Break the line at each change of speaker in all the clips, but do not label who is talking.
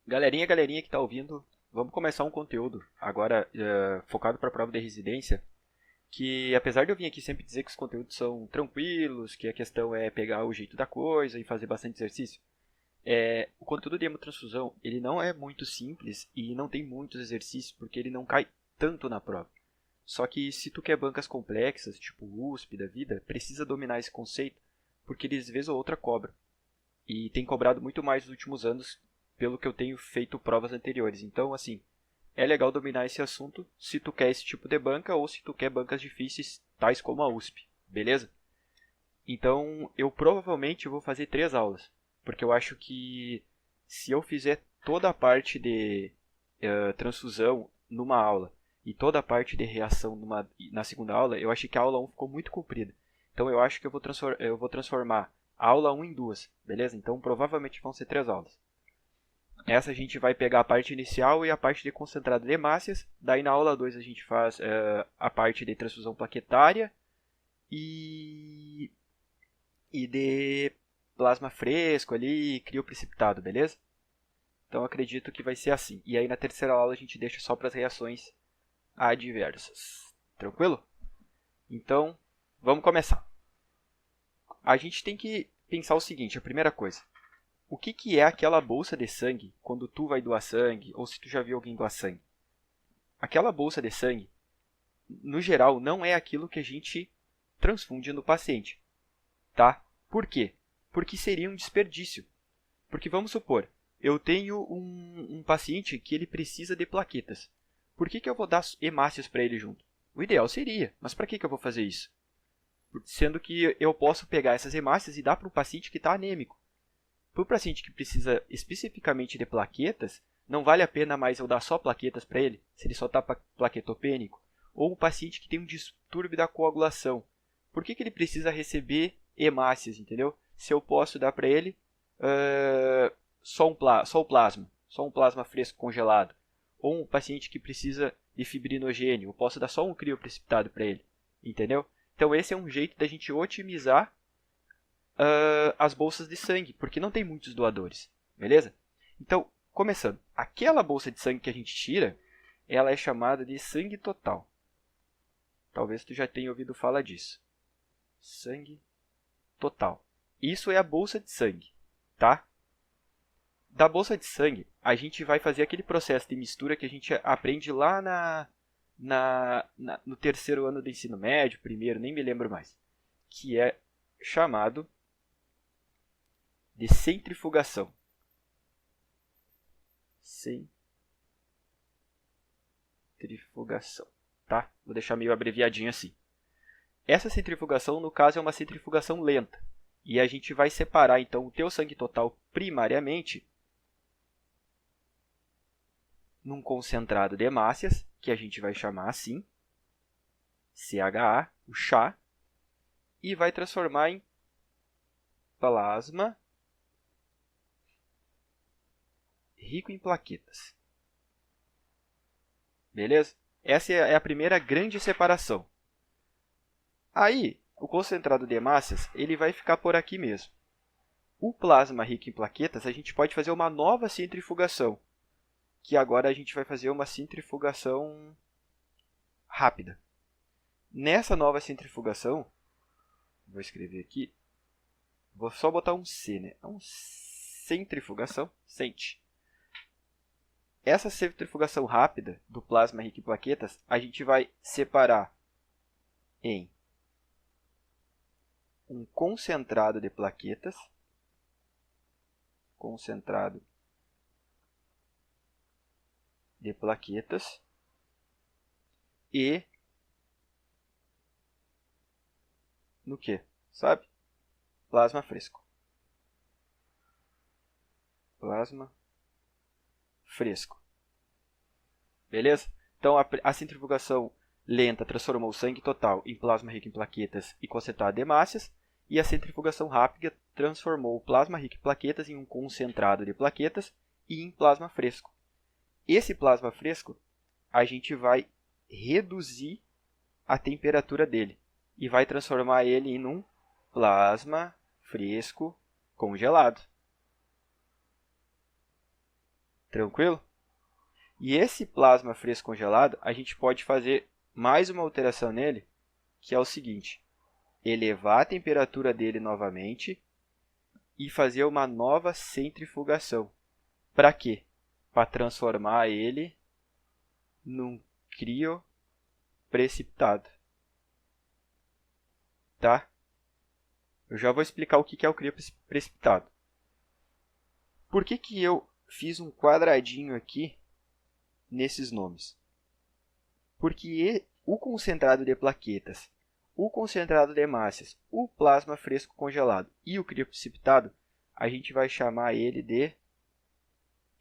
Galerinha que está ouvindo, vamos começar um conteúdo agora focado para a prova de residência, que apesar de eu vir aqui sempre dizer que os conteúdos são tranquilos, que a questão é pegar o jeito da coisa e fazer bastante exercício, o conteúdo de hemotransfusão ele não é muito simples e não tem muitos exercícios porque ele não cai tanto na prova. Só que se tu quer bancas complexas, tipo USP da vida, precisa dominar esse conceito, porque eles vez ou outra cobram. E tem cobrado muito mais nos últimos anos, pelo que eu tenho feito provas anteriores. Então, assim, é legal dominar esse assunto se tu quer esse tipo de banca ou se tu quer bancas difíceis, tais como a USP, beleza? Então, eu provavelmente vou fazer 3 aulas, porque eu acho que se eu fizer toda a parte de transfusão numa aula e toda a parte de reação na segunda aula, eu achei que a aula 1 ficou muito comprida. Então, eu acho que eu vou transformar a aula 1 em duas, beleza? Então, provavelmente vão ser 3 aulas. Essa a gente vai pegar a parte inicial e a parte de concentrado de hemácias. Daí na aula 2 a gente faz a parte de transfusão plaquetária e, e de plasma fresco ali, crioprecipitado, beleza? Então acredito que vai ser assim. E aí na terceira aula a gente deixa só para as reações adversas. Tranquilo? Então, vamos começar. A gente tem que pensar o seguinte, a primeira coisa. O que é aquela bolsa de sangue quando tu vai doar sangue ou se tu já viu alguém doar sangue? Aquela bolsa de sangue, no geral, não é aquilo que a gente transfunde no paciente, tá? Por quê? Porque seria um desperdício. Porque vamos supor, eu tenho um paciente que ele precisa de plaquetas. Por que eu vou dar hemácias para ele junto? O ideal seria, mas para que eu vou fazer isso? Sendo que eu posso pegar essas hemácias e dar para um paciente que está anêmico. Para o paciente que precisa especificamente de plaquetas, não vale a pena mais eu dar só plaquetas para ele, se ele só está plaquetopênico. Ou um paciente que tem um distúrbio da coagulação. Por que ele precisa receber hemácias, entendeu? Se eu posso dar para ele só o plasma, só um plasma fresco congelado. Ou um paciente que precisa de fibrinogênio, eu posso dar só um crioprecipitado para ele, entendeu? Então esse é um jeito da gente otimizar as bolsas de sangue, porque não tem muitos doadores, beleza? Então, começando, aquela bolsa de sangue que a gente tira, ela é chamada de sangue total. Talvez tu já tenha ouvido falar disso. Sangue total. Isso é a bolsa de sangue, tá? Da bolsa de sangue, a gente vai fazer aquele processo de mistura que a gente aprende lá no terceiro ano do ensino médio, primeiro, nem me lembro mais, que é chamado de centrifugação. Centrifugação, tá? Vou deixar meio abreviadinho assim. Essa centrifugação, no caso, é uma centrifugação lenta. E a gente vai separar, então, o teu sangue total primariamente num concentrado de hemácias, que a gente vai chamar assim, CHA, o chá, e vai transformar em plasma rico em plaquetas. Beleza? Essa é a primeira grande separação. Aí, o concentrado de hemácias ele vai ficar por aqui mesmo. O plasma rico em plaquetas, a gente pode fazer uma nova centrifugação, que agora a gente vai fazer uma centrifugação rápida. Nessa nova centrifugação, vou escrever aqui, vou só botar um C, né? É uma centrifugação, sente. Essa centrifugação rápida do plasma rico em plaquetas, a gente vai separar em um concentrado de plaquetas, e no que? Sabe? Plasma fresco. Plasma fresco. Beleza? Então a centrifugação lenta transformou o sangue total em plasma rico em plaquetas e concentrado de hemácias, e a centrifugação rápida transformou o plasma rico em plaquetas em um concentrado de plaquetas e em plasma fresco. Esse plasma fresco, a gente vai reduzir a temperatura dele e vai transformar ele em um plasma fresco congelado. Tranquilo? E esse plasma fresco congelado, a gente pode fazer mais uma alteração nele, que é o seguinte: elevar a temperatura dele novamente e fazer uma nova centrifugação. Para quê? Para transformar ele num crioprecipitado. Tá? Eu já vou explicar o que é o crioprecipitado. Por que eu fiz um quadradinho aqui nesses nomes? Porque o concentrado de plaquetas, o concentrado de hemácias, o plasma fresco congelado e o crioprecipitado, a gente vai chamar ele de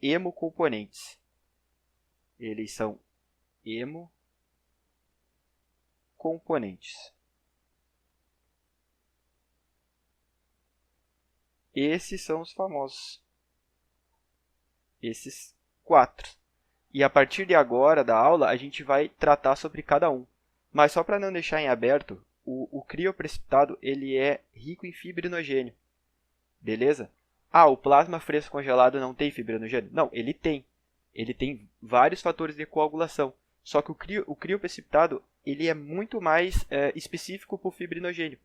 hemocomponentes. Eles são hemocomponentes. Esses são os famosos. Esses 4. E a partir de agora da aula, a gente vai tratar sobre cada um. Mas só para não deixar em aberto, o crioprecipitado ele é rico em fibrinogênio. Beleza? Ah, o plasma fresco congelado não tem fibrinogênio? Não, ele tem. Ele tem vários fatores de coagulação. Só que o crioprecipitado ele é muito mais específico para o fibrinogênio.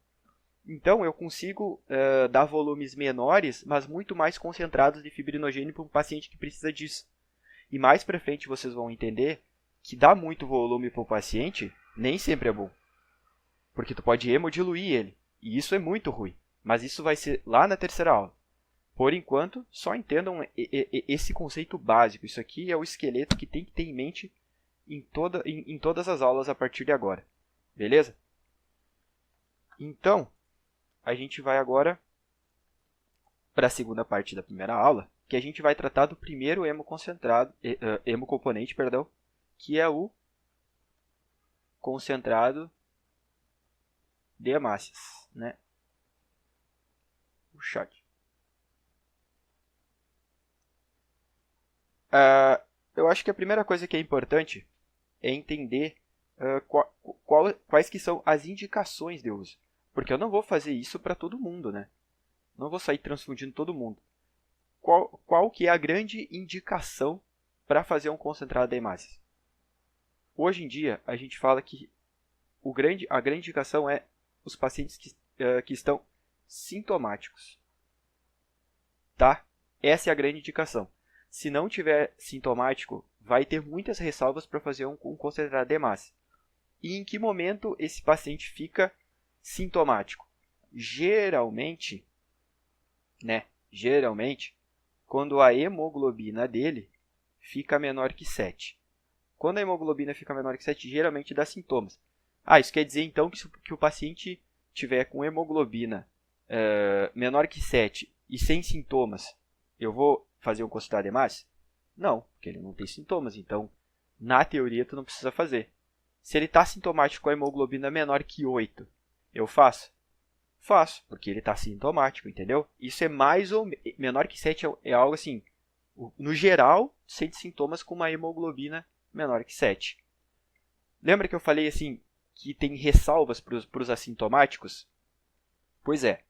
Então, eu consigo dar volumes menores, mas muito mais concentrados de fibrinogênio para um paciente que precisa disso. E mais para frente vocês vão entender que dar muito volume para o paciente nem sempre é bom. Porque tu pode hemodiluir ele. E isso é muito ruim. Mas isso vai ser lá na terceira aula. Por enquanto, só entendam esse conceito básico. Isso aqui é o esqueleto que tem que ter em mente em todas as aulas a partir de agora. Beleza? Então, a gente vai agora para a segunda parte da primeira aula, que a gente vai tratar do primeiro hemocomponente, que é o concentrado de hemácias, né? O chat. Eu acho que a primeira coisa que é importante é entender quais que são as indicações de uso. Porque eu não vou fazer isso para todo mundo, né? Não vou sair transfundindo todo mundo. Qual que é a grande indicação para fazer um concentrado de hemácias? Hoje em dia, a gente fala que a grande indicação é os pacientes que estão sintomáticos. Tá? Essa é a grande indicação. Se não tiver sintomático, vai ter muitas ressalvas para fazer um concentrado de hemácia. E em que momento esse paciente fica sintomático? Geralmente, quando a hemoglobina dele fica menor que 7. Quando a hemoglobina fica menor que 7, geralmente dá sintomas. Isso quer dizer então que o paciente tiver com hemoglobina menor que 7 e sem sintomas, eu vou fazer um concentrado de hemácia? Não, porque ele não tem sintomas, então na teoria tu não precisa fazer. Se ele está sintomático com a hemoglobina menor que 8, eu faço? Faço, porque ele está sintomático, entendeu? Isso é mais ou menor que 7 é algo assim, no geral, sente sintomas com uma hemoglobina menor que 7. Lembra que eu falei assim que tem ressalvas para os assintomáticos? Pois é,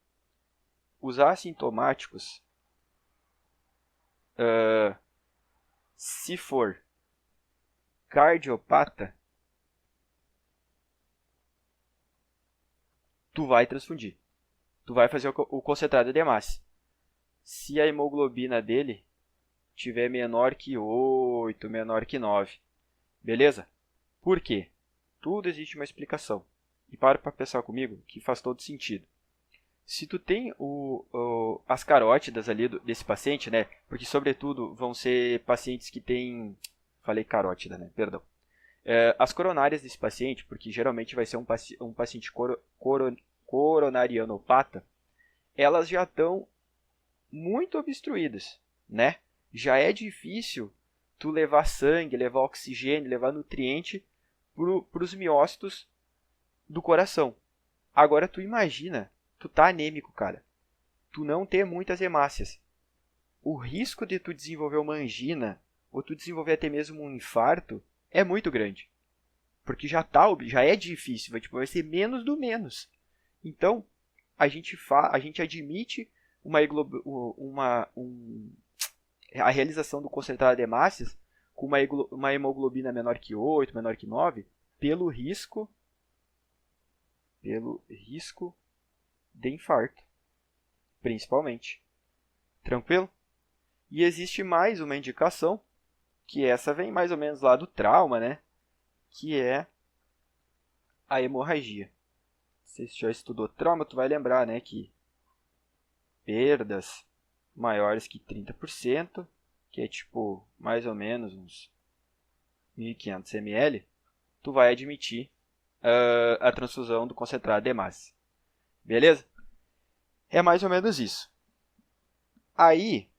os assintomáticos, se for cardiopata, tu vai transfundir. Tu vai fazer o concentrado de hemácia. Se a hemoglobina dele tiver menor que 8, menor que 9. Beleza? Por quê? Tudo existe uma explicação. E para pensar comigo que faz todo sentido. Se tu tem as carótidas ali desse paciente, né? Porque sobretudo vão ser pacientes que têm... Falei carótida, né? Perdão. As coronárias desse paciente, porque geralmente vai ser um paciente coronarianopata, elas já estão muito obstruídas, né? Já é difícil tu levar sangue, levar oxigênio, levar nutriente para os miócitos do coração. Agora tu imagina, tu tá anêmico, cara. Tu não ter muitas hemácias. O risco de tu desenvolver uma angina ou tu desenvolver até mesmo um infarto é muito grande. Porque já é difícil, vai ser menos do menos. Então, a gente admite a realização do concentrado de hemácias com uma hemoglobina menor que 8, menor que 9, pelo risco de infarto, principalmente. Tranquilo? E existe mais uma indicação, que essa vem mais ou menos lá do trauma, né? Que é a hemorragia. Se você já estudou trauma, tu vai lembrar, né, que perdas maiores que 30%, que é tipo mais ou menos uns 1.500 ml, tu vai admitir a transfusão do concentrado de hemácia. Beleza? É mais ou menos isso. Aí,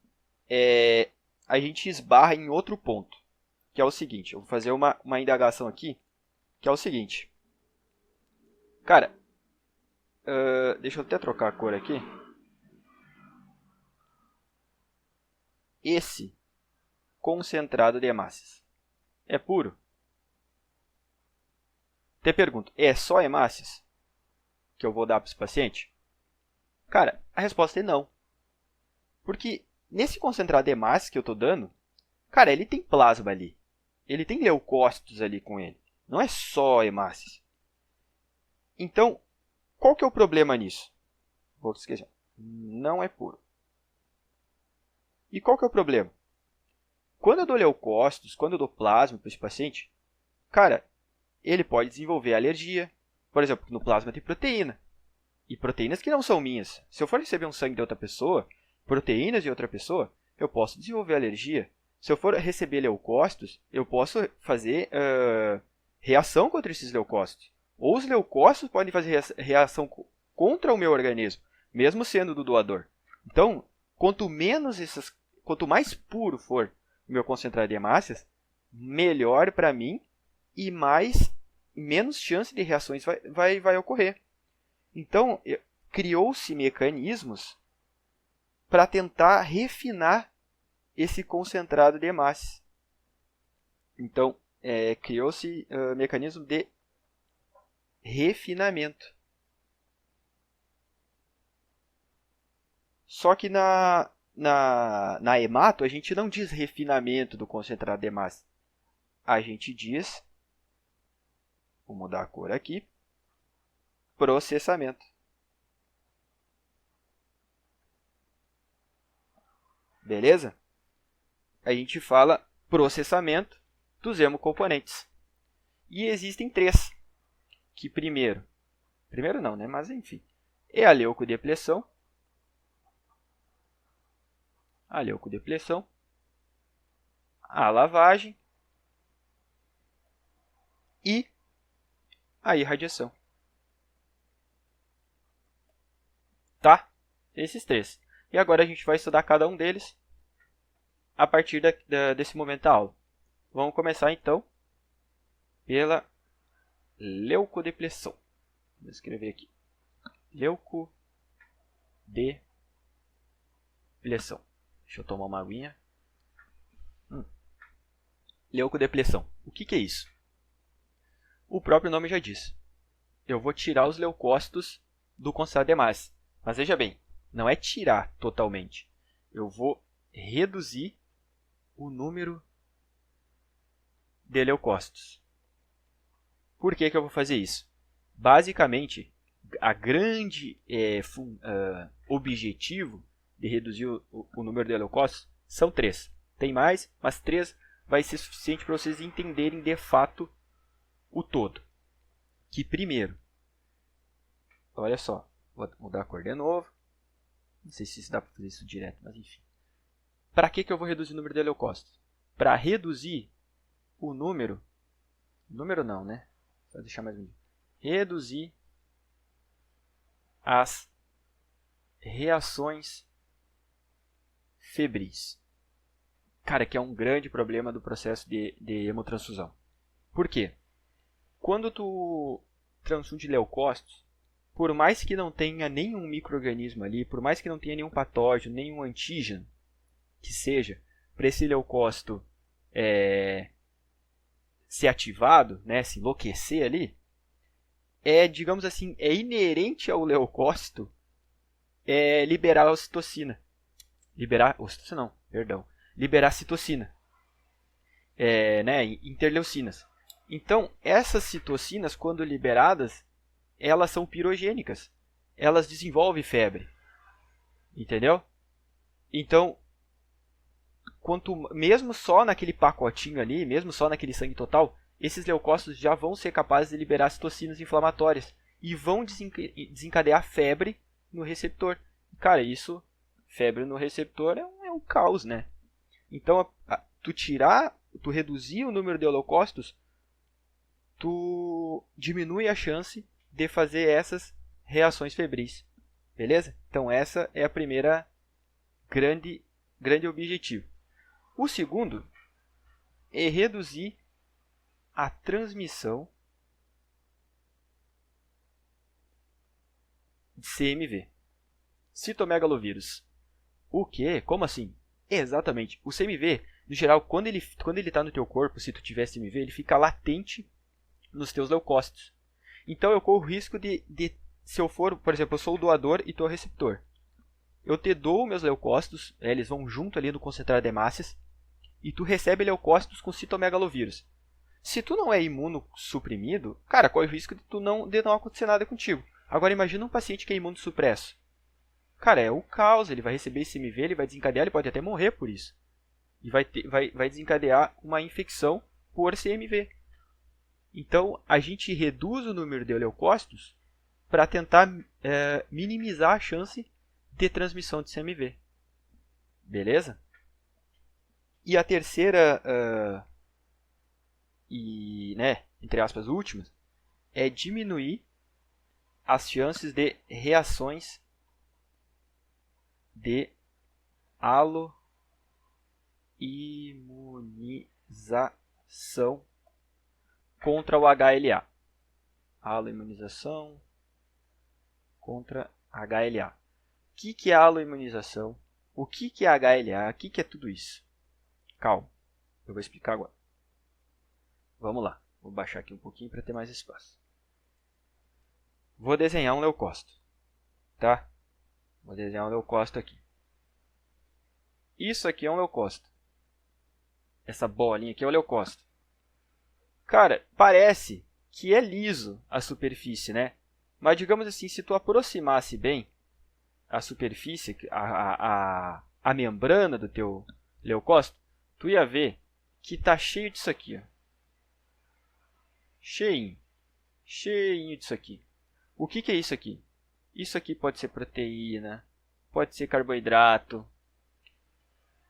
a gente esbarra em outro ponto, que é o seguinte. Eu vou fazer uma indagação aqui, que é o seguinte. Cara, deixa eu até trocar a cor aqui. Esse concentrado de hemácias é puro? Te pergunto, é só hemácias que eu vou dar para esse paciente? Cara, a resposta é não. Porque nesse concentrado de hemácias que eu estou dando, cara, ele tem plasma ali. Ele tem leucócitos ali com ele. Não é só hemácias. Então, qual que é o problema nisso? Vou esquecer. Não é puro. E qual que é o problema? Quando eu dou leucócitos, quando eu dou plasma para esse paciente, cara, ele pode desenvolver alergia. Por exemplo, no plasma tem proteína. E proteínas que não são minhas. Se eu for receber um sangue de outra pessoa, proteínas de outra pessoa, eu posso desenvolver alergia. Se eu for receber leucócitos, eu posso fazer reação contra esses leucócitos. Ou os leucócitos podem fazer reação contra o meu organismo, mesmo sendo do doador. Então, quanto mais puro for o meu concentrado de hemácias, melhor para mim e menos chance de reações vai ocorrer. Então, criou-se mecanismos para tentar refinar esse concentrado de hemácias. Então, criou-se mecanismo de refinamento. Só que na hemato, a gente não diz refinamento do concentrado de hemácias. A gente diz, vou mudar a cor aqui, processamento. Beleza? A gente fala processamento dos hemocomponentes. E existem três. Que primeiro não, né? Mas enfim, é a leucodepleção, a lavagem e a irradiação. Tá? Esses três. E agora a gente vai estudar cada um deles a partir desse momento da aula. Vamos começar então pela leucodepleção. Vou escrever aqui. Leucodepleção. Deixa eu tomar uma aguinha. Leucodepleção. O que é isso? O próprio nome já diz. Eu vou tirar os leucócitos do concentrado de hemácias. Mas veja bem, não é tirar totalmente. Eu vou reduzir o número de leucócitos. Por que eu vou fazer isso? Basicamente, a grande objetivo de reduzir o número de leucócitos são três. Tem mais, mas três vai ser suficiente para vocês entenderem de fato o todo. Que primeiro, olha só, vou mudar a cor de novo. Não sei se dá para fazer isso direto, mas enfim. Para que eu vou reduzir o número de leucócitos? Para reduzir o número não, né? Vou deixar mais bonito. Reduzir as reações febris. Cara, que é um grande problema do processo de hemotransfusão. Por quê? Quando tu transfunde leucócitos, por mais que não tenha nenhum micro-organismo ali, por mais que não tenha nenhum patógeno, nenhum antígeno que seja, para esse leucócito ser ativado, né, se enlouquecer ali, digamos assim, é inerente ao leucócito liberar a ocitocina. Liberar ocitocina não, perdão. liberar citocina, né, interleucinas. Então, essas citocinas, quando liberadas, elas são pirogênicas. Elas desenvolvem febre. Entendeu? Então, mesmo só naquele pacotinho ali, mesmo só naquele sangue total, esses leucócitos já vão ser capazes de liberar citocinas inflamatórias e vão desencadear febre no receptor. Cara, febre no receptor é um caos, né? Então, tu reduzir o número de leucócitos, tu diminui a chance de fazer essas reações febris. Beleza? Então, essa é a primeira grande objetivo. O segundo é reduzir a transmissão de CMV. Citomegalovírus. O quê? Como assim? Exatamente. O CMV, no geral, quando ele está no teu corpo, se tu tiver CMV, ele fica latente nos teus leucócitos. Então eu corro o risco de se eu for, por exemplo, eu sou o doador e tu é o receptor. Eu te dou meus leucócitos, eles vão junto ali no concentrado de hemácias, e tu recebe leucócitos com citomegalovírus. Se tu não é imunossuprimido, cara, corre o risco de não acontecer nada contigo. Agora imagina um paciente que é imunossupresso. Cara, é o caos, ele vai receber esse CMV, ele vai desencadear, ele pode até morrer por isso. E vai desencadear uma infecção por CMV. Então, a gente reduz o número de leucócitos para tentar minimizar a chance de transmissão de CMV. Beleza? E a terceira, entre aspas, última, é diminuir as chances de reações de aloimunização contra o HLA. Aloimunização contra HLA. O que é aloimunização? O que é HLA? O que é tudo isso? Calma, eu vou explicar agora. Vamos lá, vou baixar aqui um pouquinho para ter mais espaço. Vou desenhar um leucócito, tá? Vou desenhar um leucócito aqui. Isso aqui é um leucócito. Essa bolinha aqui é o leucócito. Cara, parece que é liso a superfície, né? Mas digamos assim, se tu aproximasse bem a superfície, a membrana do teu leucócito, tu ia ver que está cheio disso aqui. Ó. Cheinho disso aqui. O que é isso aqui? Isso aqui pode ser proteína, pode ser carboidrato.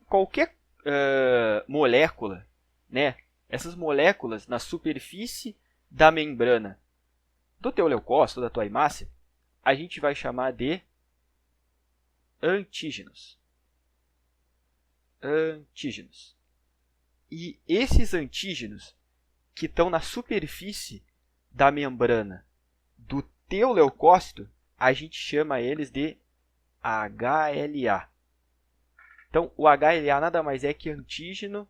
Qualquer molécula, né? Essas moléculas na superfície da membrana do teu leucócito, da tua hemácia, a gente vai chamar de antígenos. E esses antígenos que estão na superfície da membrana do teu leucócito, a gente chama eles de HLA. Então, o HLA nada mais é que antígeno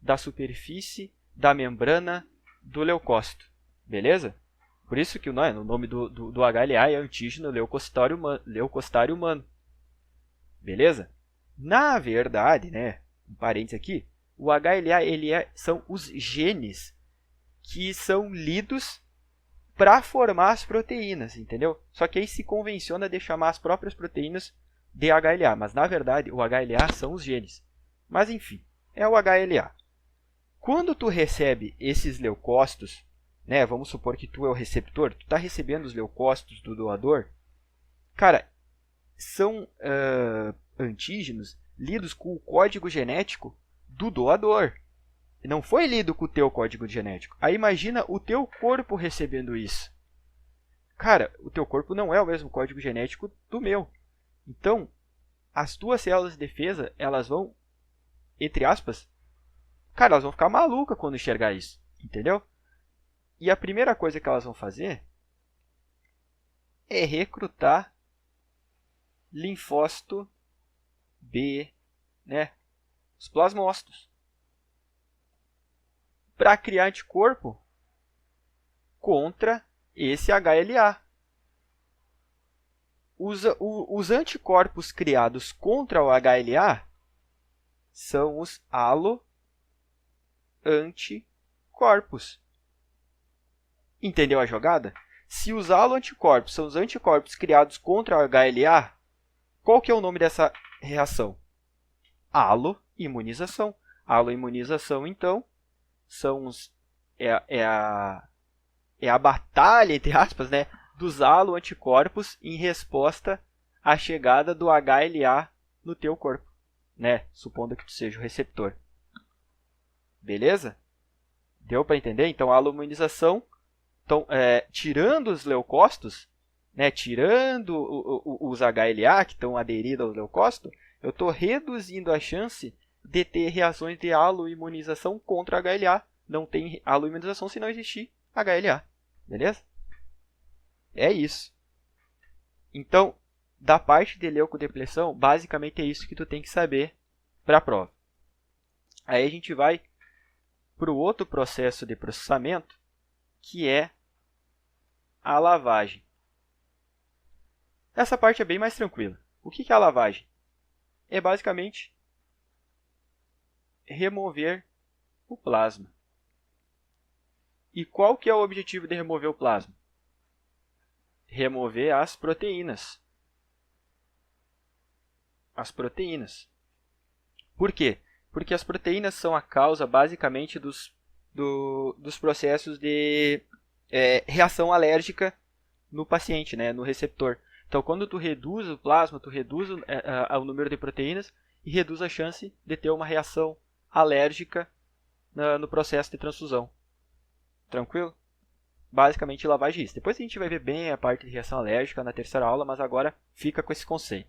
da superfície da membrana do leucócito. Beleza? Por isso que o nome do HLA é antígeno leucocitário humano. Beleza? Na verdade, né, um parênteses aqui, o HLA são os genes que são lidos para formar as proteínas, entendeu? Só que aí se convenciona de chamar as próprias proteínas de HLA, mas na verdade o HLA são os genes. Mas enfim, é o HLA. Quando tu recebe esses leucócitos, né, vamos supor que tu é o receptor, tu está recebendo os leucócitos do doador, cara, são antígenos lidos com o código genético do doador. Não foi lido com o teu código genético. Aí imagina o teu corpo recebendo isso. Cara, o teu corpo não é o mesmo código genético do meu. Então, as tuas células de defesa, elas vão, entre aspas, cara, elas vão ficar malucas quando enxergar isso. Entendeu? E a primeira coisa que elas vão fazer é recrutar linfócito B, né? Os plasmócitos, para criar anticorpo contra esse HLA. Os anticorpos criados contra o HLA são os halo-anticorpos. Entendeu a jogada? Se os halo-anticorpos são os anticorpos criados contra o HLA, qual que é o nome dessa reação? Haloimunização. Haloimunização, então, é a batalha, entre aspas, né, dos haloanticorpos em resposta à chegada do HLA no teu corpo, né? Supondo que tu seja o receptor. Beleza? Deu para entender? Então, a haloimunização, então, tirando os leucócitos, né, tirando os HLA que estão aderidos aos leucócitos, eu estou reduzindo a chance de ter reações de haloimunização contra HLA. Não tem haloimunização se não existir HLA. Beleza? É isso. Então, da parte de leucodepressão, basicamente é isso que tu tem que saber para a prova. Aí a gente vai para o outro processo de processamento, que é a lavagem. Essa parte é bem mais tranquila. O que é a lavagem? É basicamente remover o plasma. E qual que é o objetivo de remover o plasma? Remover as proteínas. As proteínas. Por quê? Porque as proteínas são a causa, basicamente, dos processos de reação alérgica no paciente, né, no receptor. Então, quando tu reduz o plasma, tu reduz o número de proteínas e reduz a chance de ter uma reação alérgica no processo de transfusão. Tranquilo? Basicamente, lavagem é isso. Depois a gente vai ver bem a parte de reação alérgica na terceira aula, mas agora fica com esse conceito.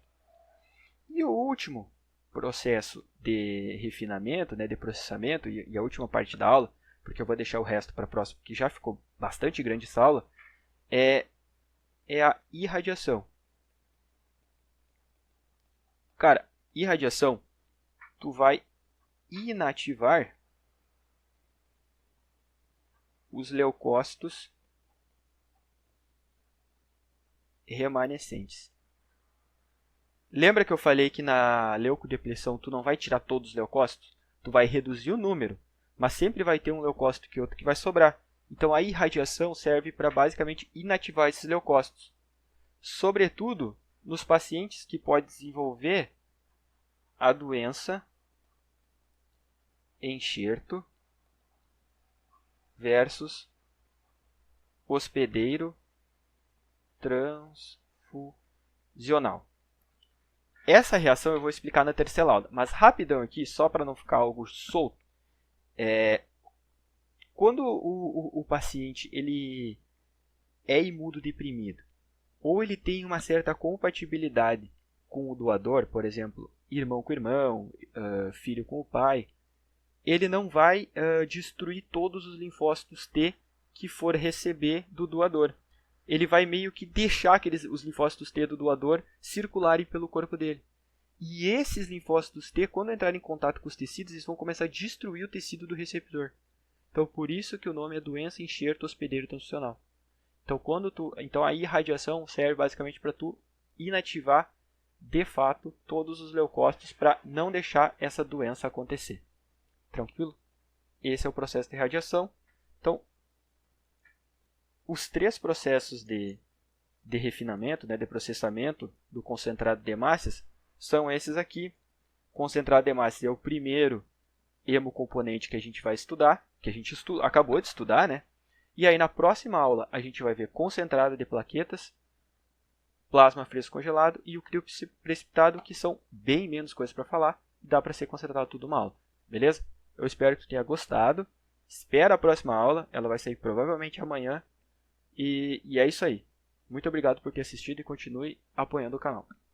E o último processo de refinamento, né, de processamento, e a última parte da aula, porque eu vou deixar o resto para a próxima, que já ficou bastante grande essa aula, é a irradiação. Cara, irradiação, tu vai inativar os leucócitos remanescentes. Lembra que eu falei que na leucodepressão tu não vai tirar todos os leucócitos? Tu vai reduzir o número, mas sempre vai ter um leucócito que outro que vai sobrar. Então a irradiação serve para basicamente inativar esses leucócitos. Sobretudo nos pacientes que podem desenvolver a doença enxerto versus hospedeiro transfusional. Essa reação eu vou explicar na terceira aula, mas rapidão aqui, só para não ficar algo solto. Quando o paciente ele é imunodeprimido, ou ele tem uma certa compatibilidade com o doador, por exemplo, irmão com irmão, filho com o pai, ele não vai destruir todos os linfócitos T que for receber do doador. Ele vai meio que deixar os linfócitos T do doador circularem pelo corpo dele. E esses linfócitos T, quando entrarem em contato com os tecidos, eles vão começar a destruir o tecido do receptor. Então, por isso que o nome é doença enxerto hospedeiro transfusional. Então, a irradiação serve basicamente para tu inativar, de fato, todos os leucócitos para não deixar essa doença acontecer. Tranquilo? Esse é o processo de radiação. Então, os três processos de refinamento, né, de processamento do concentrado de hemácias são esses aqui. Concentrado de hemácias é o primeiro hemocomponente que a gente vai estudar, que a gente acabou de estudar, né? E aí na próxima aula a gente vai ver concentrado de plaquetas, plasma fresco congelado e o crioprecipitado, que são bem menos coisas para falar, dá para ser concentrado tudo numa aula, beleza? Eu espero que tu tenha gostado. Espera a próxima aula, ela vai sair provavelmente amanhã. E é isso aí. Muito obrigado por ter assistido e continue apoiando o canal.